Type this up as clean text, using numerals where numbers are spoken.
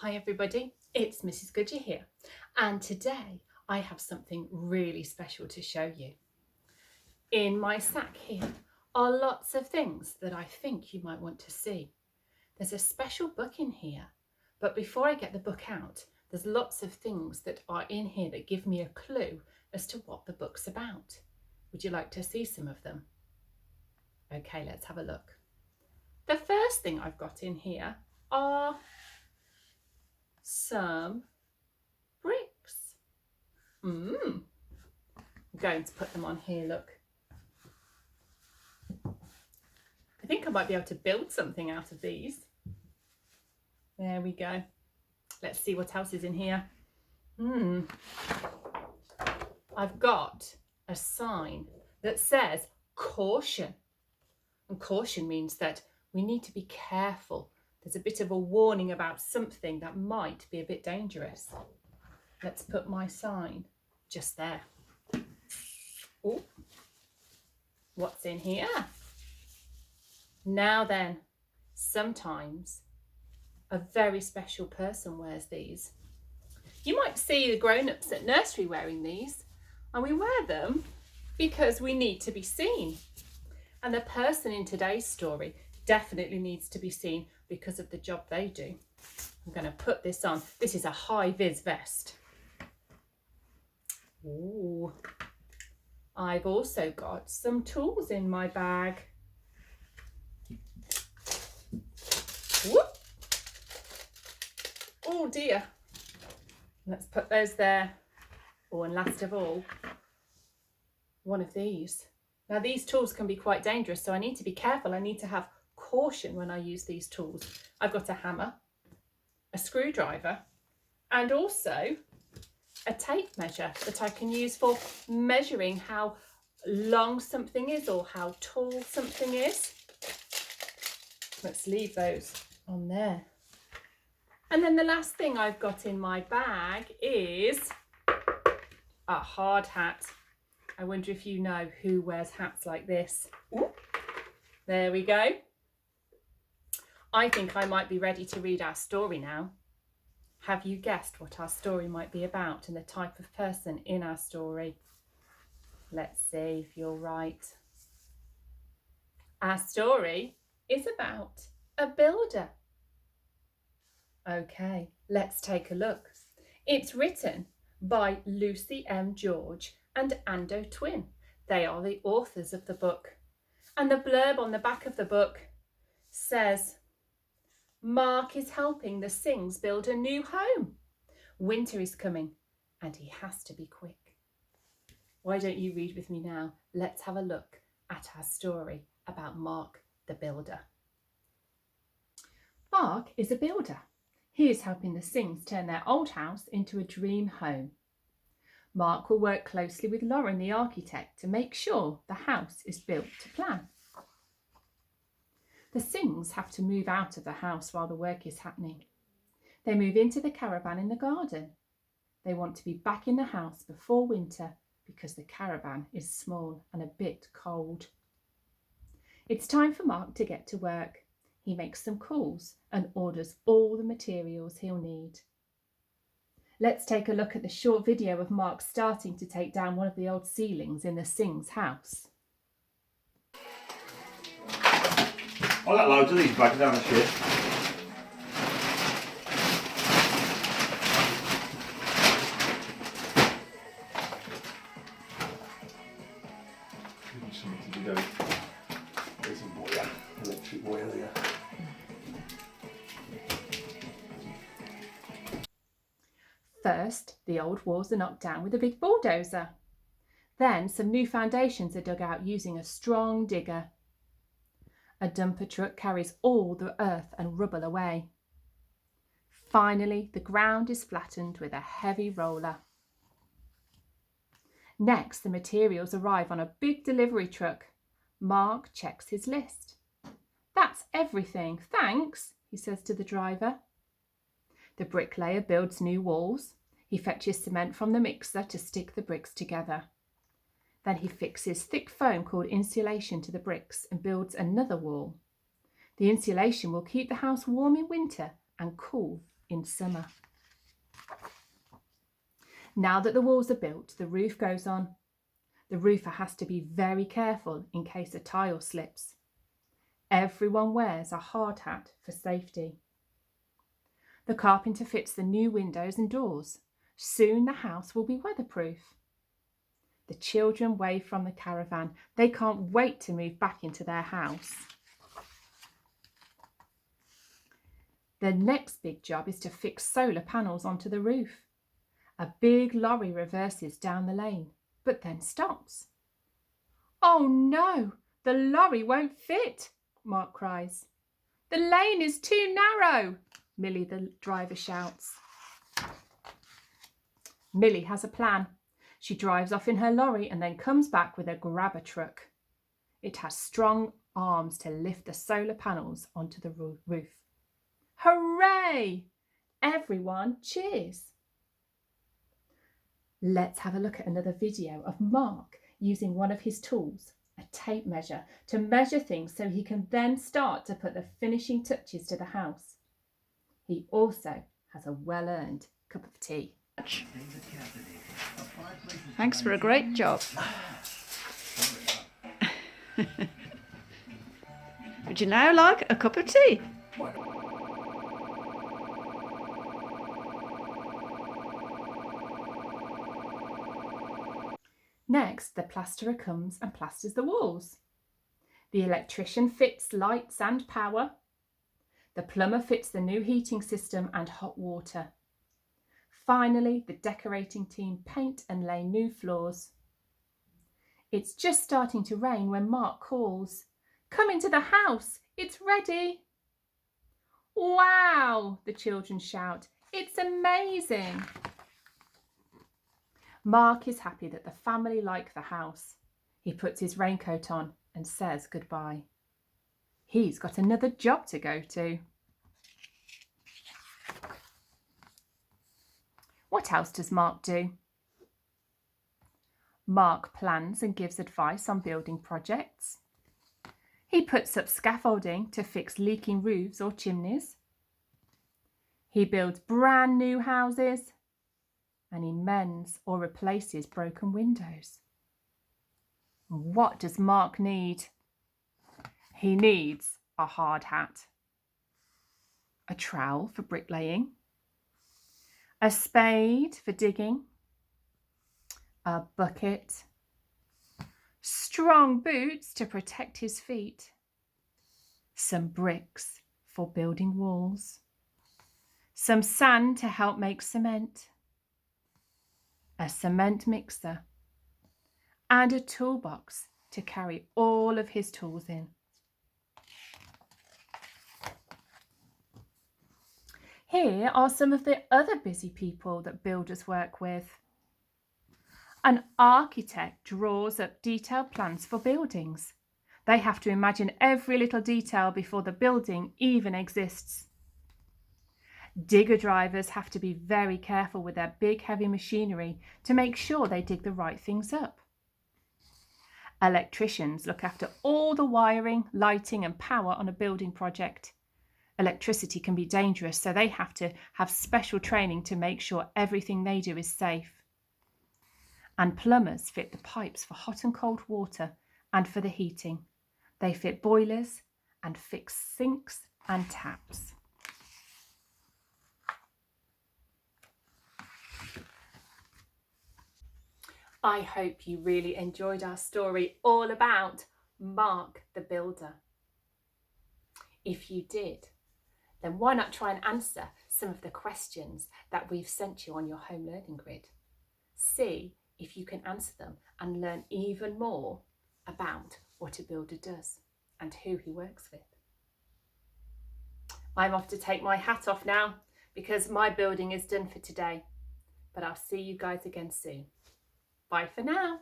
Hi everybody, it's Mrs. Goodyear here, and today I have something really special to show you. In my sack here are lots of things that I think you might want to see. There's a special book in here, but before I get the book out, there's lots of things that are in here that give me a clue as to what the book's about. Would you like to see some of them? Okay, let's have a look. The first thing I've got in here are some bricks. I'm going to put them on here, look. I think I might be able to build something out of these. There we go. Let's see what else is in here. I've got a sign that says caution. And caution means that we need to be careful. There's a bit of a warning about something that might be a bit dangerous. Let's put my sign just there. Oh, what's in here? Now then, sometimes a very special person wears these. You might see the grown-ups at nursery wearing these, and we wear them because we need to be seen. And the person in today's story definitely needs to be seen because of the job they do. I'm going to put this on. This is a high-vis vest. Ooh. I've also got some tools in my bag. Whoop. Oh dear. Let's put those there. Oh, and last of all, one of these. Now these tools can be quite dangerous, so I need to be careful. I need to have caution when I use these tools. I've got a hammer, a screwdriver, and also a tape measure that I can use for measuring how long something is or how tall something is. Let's leave those on there. And then the last thing I've got in my bag is a hard hat. I wonder if you know who wears hats like this. Ooh. There we go. I think I might be ready to read our story now. Have you guessed what our story might be about and the type of person in our story? Let's see if you're right. Our story is about a builder. Okay, let's take a look. It's written by Lucy M. George and Ando Twin. They are the authors of the book. And the blurb on the back of the book says, Mark is helping the Sings build a new home. Winter is coming and he has to be quick. Why don't you read with me now? Let's have a look at our story about Mark the builder. Mark is a builder. He is helping the Sings turn their old house into a dream home. Mark will work closely with Lauren, the architect, to make sure the house is built to plan. The Sings have to move out of the house while the work is happening. They move into the caravan in the garden. They want to be back in the house before winter because the caravan is small and a bit cold. It's time for Mark to get to work. He makes some calls and orders all the materials he'll need. Let's take a look at the short video of Mark starting to take down one of the old ceilings in the Sings house. I got loads of these bags down the ship. Give me something to go. There's a boiler, electric boiler here. First, the old walls are knocked down with a big bulldozer. Then some new foundations are dug out using a strong digger. A dumper truck carries all the earth and rubble away. Finally, the ground is flattened with a heavy roller. Next, the materials arrive on a big delivery truck. Mark checks his list. That's everything, thanks, he says to the driver. The bricklayer builds new walls. He fetches cement from the mixer to stick the bricks together. Then he fixes thick foam called insulation to the bricks and builds another wall. The insulation will keep the house warm in winter and cool in in summer. Now that the walls are built, the roof goes on. The roofer has to be very careful in case a tile slips. Everyone wears a hard hat for safety. The carpenter fits the new windows and doors. Soon the house will be weatherproof. The children wave from the caravan. They can't wait to move back into their house. The next big job is to fix solar panels onto the roof. A big lorry reverses down the lane, but then stops. "Oh no, the lorry won't fit," Mark cries. "The lane is too narrow," Millie the driver shouts. Millie has a plan. She drives off in her lorry and then comes back with a grabber truck. It has strong arms to lift the solar panels onto the roof. Hooray! Everyone cheers. Let's have a look at another video of Mark using one of his tools, a tape measure, to measure things so he can then start to put the finishing touches to the house. He also has a well-earned cup of tea. Thanks for a great job. Would you now like a cup of tea? Next, the plasterer comes and plasters the walls. The electrician fits lights and power. The plumber fits the new heating system and hot water. Finally, the decorating team paint and lay new floors. It's just starting to rain when Mark calls, "Come into the house, it's ready." "Wow," the children shout, "it's amazing." Mark is happy that the family like the house. He puts his raincoat on and says goodbye. He's got another job to go to. What else does Mark do? Mark plans and gives advice on building projects. He puts up scaffolding to fix leaking roofs or chimneys. He builds brand new houses. And he mends or replaces broken windows. What does Mark need? He needs a hard hat, a trowel for bricklaying, a spade for digging, a bucket, strong boots to protect his feet, some bricks for building walls, some sand to help make cement, a cement mixer, and a toolbox to carry all of his tools in. Here are some of the other busy people that builders work with. An architect draws up detailed plans for buildings. They have to imagine every little detail before the building even exists. Digger drivers have to be very careful with their big heavy machinery to make sure they dig the right things up. Electricians look after all the wiring, lighting and power on a building project. Electricity can be dangerous, so they have to have special training to make sure everything they do is safe. And plumbers fit the pipes for hot and cold water and for the heating. They fit boilers and fix sinks and taps. I hope you really enjoyed our story all about Mark the Builder. If you did, then why not try and answer some of the questions that we've sent you on your home learning grid? See if you can answer them and learn even more about what a builder does and who he works with. I'm off to take my hat off now because my building is done for today, but I'll see you guys again soon. Bye for now.